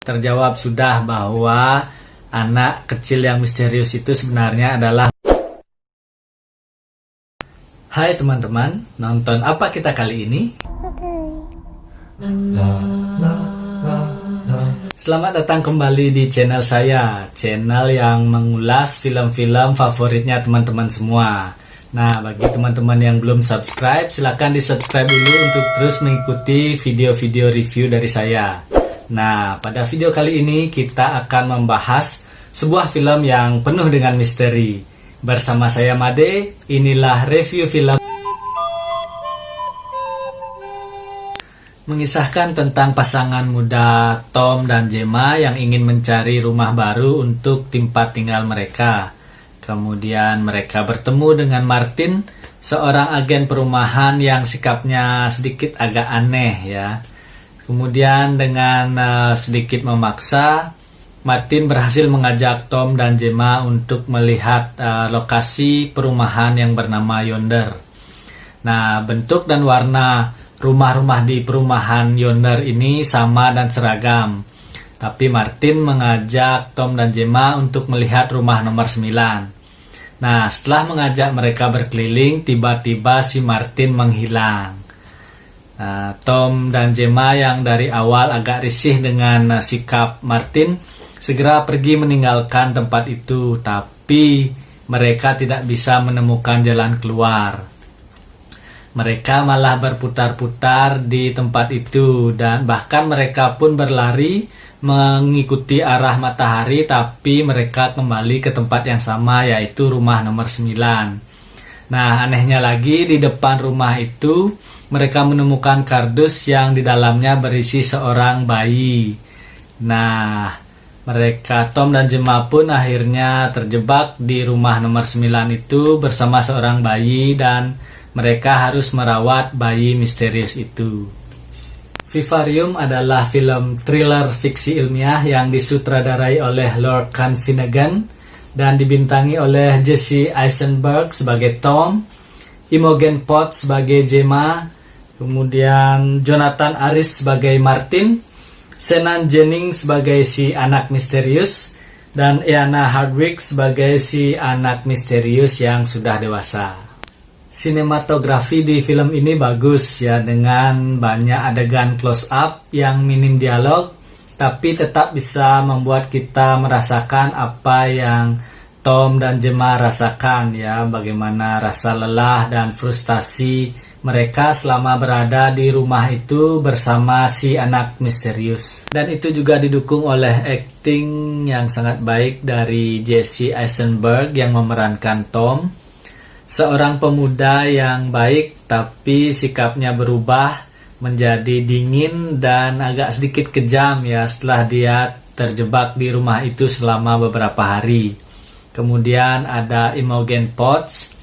Terjawab sudah bahwa anak kecil yang misterius itu sebenarnya adalah... Hai teman-teman, nonton apa kita kali ini? Selamat datang kembali di channel saya, channel yang mengulas film-film favoritnya teman-teman semua. Nah, bagi teman-teman yang belum subscribe, silahkan di subscribe dulu untuk terus mengikuti video-video review dari saya. Nah, pada video kali ini kita akan membahas sebuah film yang penuh dengan misteri. Bersama saya Made, inilah review film. Mengisahkan tentang pasangan muda Tom dan Gemma yang ingin mencari rumah baru untuk tempat tinggal mereka. Kemudian mereka bertemu dengan Martin, seorang agen perumahan yang sikapnya sedikit agak aneh ya. Kemudian dengan sedikit memaksa, Martin berhasil mengajak Tom dan Gemma untuk melihat lokasi perumahan yang bernama Yonder. Nah, bentuk dan warna rumah-rumah di perumahan Yonder ini sama dan seragam. Tapi Martin mengajak Tom dan Gemma untuk melihat rumah nomor 9. Nah, setelah mengajak mereka berkeliling, tiba-tiba si Martin menghilang. Tom dan Gemma yang dari awal agak risih dengan sikap Martin segera pergi meninggalkan tempat itu, tapi mereka tidak bisa menemukan jalan keluar. Mereka malah berputar-putar di tempat itu dan bahkan mereka pun berlari mengikuti arah matahari, tapi mereka kembali ke tempat yang sama, yaitu rumah nomor 9. Nah, anehnya lagi di depan rumah itu mereka menemukan kardus yang di dalamnya berisi seorang bayi. Nah, mereka Tom dan Gemma pun akhirnya terjebak di rumah nomor 9 itu bersama seorang bayi dan mereka harus merawat bayi misterius itu. Vivarium adalah film thriller fiksi ilmiah yang disutradarai oleh Lord Khan Finnegan dan dibintangi oleh Jesse Eisenberg sebagai Tom, Imogen Poots sebagai Gemma, kemudian Jonathan Aris sebagai Martin, Senan Jennings sebagai si anak misterius, dan Eana Hardwick sebagai si anak misterius yang sudah dewasa. Sinematografi di film ini bagus ya, dengan banyak adegan close up yang minim dialog, tapi tetap bisa membuat kita merasakan apa yang Tom dan Gemma rasakan ya, bagaimana rasa lelah dan frustasi mereka selama berada di rumah itu bersama si anak misterius. Dan itu juga didukung oleh akting yang sangat baik dari Jesse Eisenberg yang memerankan Tom. Seorang pemuda yang baik tapi sikapnya berubah menjadi dingin dan agak sedikit kejam ya setelah dia terjebak di rumah itu selama beberapa hari. Kemudian ada Imogen Poots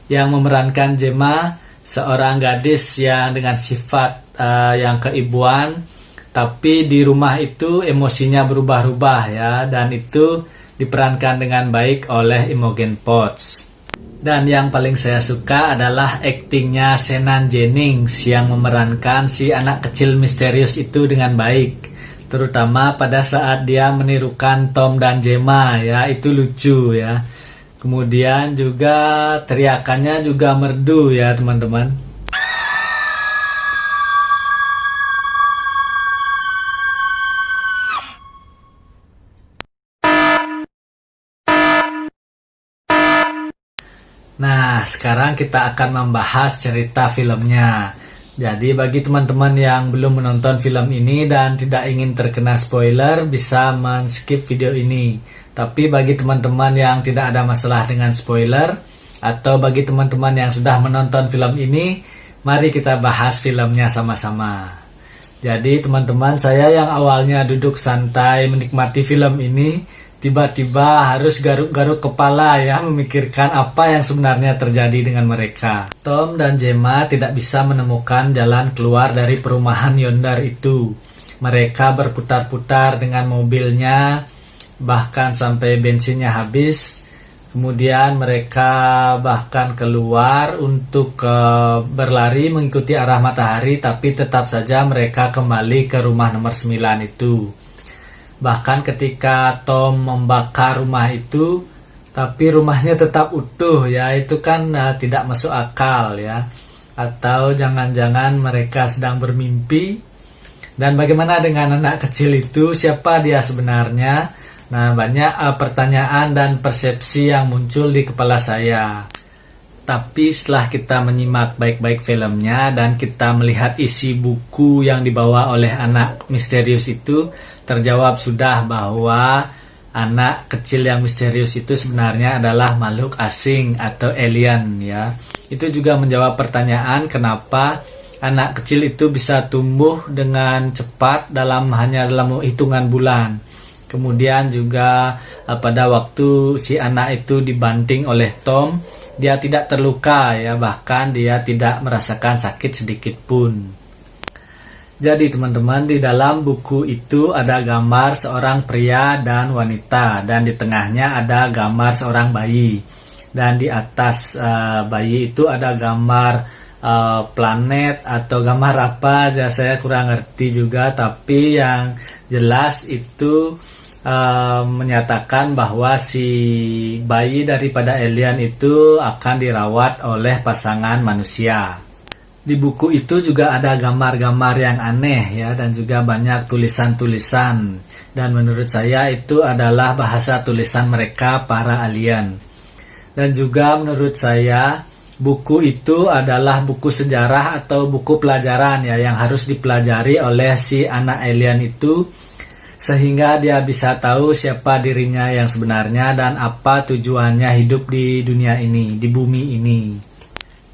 yang memerankan Gemma, seorang gadis yang dengan sifat yang keibuan, tapi di rumah itu emosinya berubah-ubah ya, dan itu diperankan dengan baik oleh Imogen Poots. Dan yang paling saya suka adalah aktingnya Senan Jennings yang memerankan si anak kecil misterius itu dengan baik, terutama pada saat dia menirukan Tom dan Gemma ya, itu lucu ya. Kemudian juga teriakannya juga merdu ya teman-teman. Nah, sekarang kita akan membahas cerita filmnya. Jadi bagi teman-teman yang belum menonton film ini dan tidak ingin terkena spoiler, bisa men-skip video ini. Tapi bagi teman-teman yang tidak ada masalah dengan spoiler, atau bagi teman-teman yang sudah menonton film ini, mari kita bahas filmnya sama-sama. Jadi teman-teman, saya yang awalnya duduk santai menikmati film ini, tiba-tiba harus garuk-garuk kepala ya, memikirkan apa yang sebenarnya terjadi dengan mereka. Tom dan Gemma tidak bisa menemukan jalan keluar dari perumahan Yonder itu. Mereka berputar-putar dengan mobilnya, bahkan sampai bensinnya habis. Kemudian mereka bahkan keluar untuk berlari mengikuti arah matahari, tapi tetap saja mereka kembali ke rumah nomor 9 itu. Bahkan ketika Tom membakar rumah itu, tapi rumahnya tetap utuh ya, itu kan tidak masuk akal ya. Atau jangan-jangan mereka sedang bermimpi. Dan bagaimana dengan anak kecil itu, siapa dia sebenarnya? Nah, banyak pertanyaan dan persepsi yang muncul di kepala saya. Tapi setelah kita menyimak baik-baik filmnya dan kita melihat isi buku yang dibawa oleh anak misterius itu, terjawab sudah bahwa anak kecil yang misterius itu sebenarnya adalah makhluk asing atau alien ya. Itu juga menjawab pertanyaan kenapa anak kecil itu bisa tumbuh dengan cepat hanya dalam hitungan bulan. Kemudian juga pada waktu si anak itu dibanting oleh Tom, dia tidak terluka ya, bahkan dia tidak merasakan sakit sedikit pun. Jadi teman-teman, di dalam buku itu ada gambar seorang pria dan wanita, dan di tengahnya ada gambar seorang bayi, dan di atas bayi itu ada gambar planet atau gambar apa aja, saya kurang ngerti juga, tapi yang jelas itu menyatakan bahwa si bayi daripada alien itu akan dirawat oleh pasangan manusia. Di buku itu juga ada gambar-gambar yang aneh ya, dan juga banyak tulisan-tulisan, dan menurut saya itu adalah bahasa tulisan mereka para alien. Dan juga menurut saya buku itu adalah buku sejarah atau buku pelajaran ya, yang harus dipelajari oleh si anak alien itu, sehingga dia bisa tahu siapa dirinya yang sebenarnya dan apa tujuannya hidup di dunia ini, di bumi ini.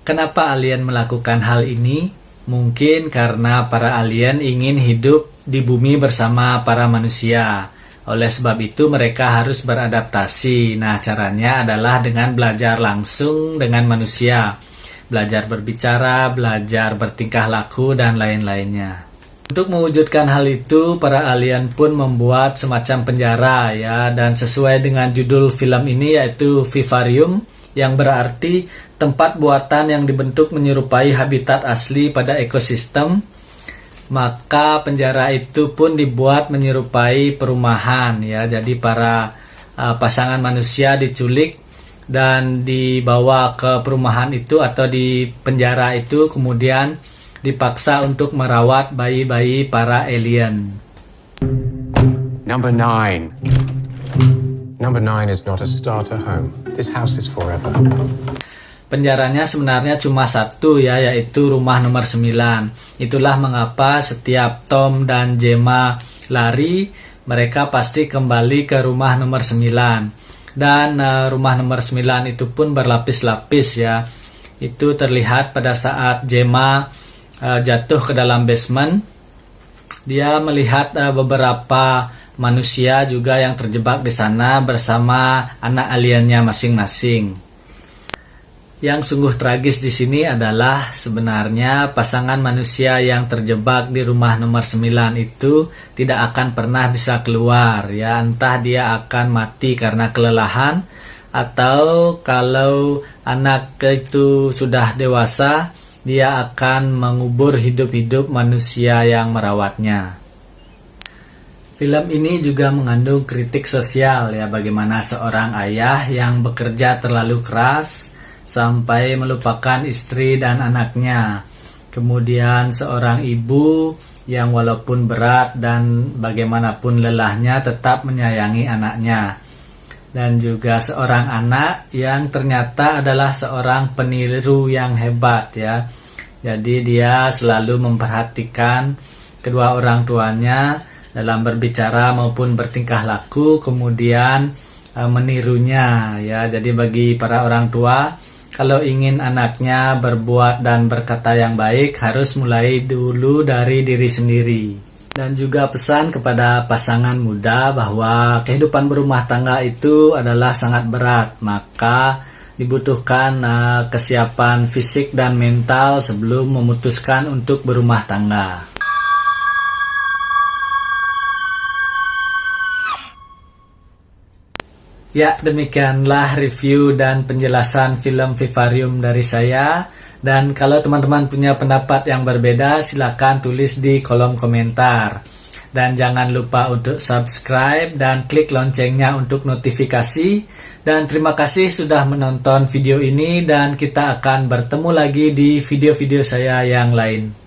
Kenapa alien melakukan hal ini? Mungkin karena para alien ingin hidup di bumi bersama para manusia. Oleh sebab itu mereka harus beradaptasi. Nah, caranya adalah dengan belajar langsung dengan manusia. Belajar berbicara, belajar bertingkah laku, dan lain-lainnya. Untuk mewujudkan hal itu, para alien pun membuat semacam penjara ya, dan sesuai dengan judul film ini yaitu vivarium, yang berarti tempat buatan yang dibentuk menyerupai habitat asli pada ekosistem. Maka penjara itu pun dibuat menyerupai perumahan ya. Jadi para pasangan manusia diculik dan dibawa ke perumahan itu atau di penjara itu, kemudian dipaksa untuk merawat bayi-bayi para alien. Number 9. Number 9 is not a starter home. This house is forever. Penjaranya sebenarnya cuma satu ya, yaitu rumah nomor 9. Itulah mengapa setiap Tom dan Gemma lari, mereka pasti kembali ke rumah nomor 9. Dan rumah nomor 9 itu pun berlapis-lapis ya. Itu terlihat pada saat Gemma jatuh ke dalam basement. Dia melihat beberapa manusia juga yang terjebak di sana bersama anak aliennya masing-masing. Yang sungguh tragis di sini adalah sebenarnya pasangan manusia yang terjebak di rumah nomor 9 itu tidak akan pernah bisa keluar ya, entah dia akan mati karena kelelahan, atau kalau anak itu sudah dewasa, dia akan mengubur hidup-hidup manusia yang merawatnya. Film ini juga mengandung kritik sosial ya, bagaimana seorang ayah yang bekerja terlalu keras sampai melupakan istri dan anaknya. Kemudian seorang ibu yang walaupun berat dan bagaimanapun lelahnya tetap menyayangi anaknya. Dan juga seorang anak yang ternyata adalah seorang peniru yang hebat ya. Jadi dia selalu memperhatikan kedua orang tuanya dalam berbicara maupun bertingkah laku, kemudian menirunya ya. Jadi bagi para orang tua, kalau ingin anaknya berbuat dan berkata yang baik, harus mulai dulu dari diri sendiri. Dan juga pesan kepada pasangan muda bahwa kehidupan berumah tangga itu adalah sangat berat, maka dibutuhkan kesiapan fisik dan mental sebelum memutuskan untuk berumah tangga. Ya, demikianlah review dan penjelasan film Vivarium dari saya. Dan kalau teman-teman punya pendapat yang berbeda, silakan tulis di kolom komentar. Dan jangan lupa untuk subscribe dan klik loncengnya untuk notifikasi. Dan terima kasih sudah menonton video ini dan kita akan bertemu lagi di video-video saya yang lain.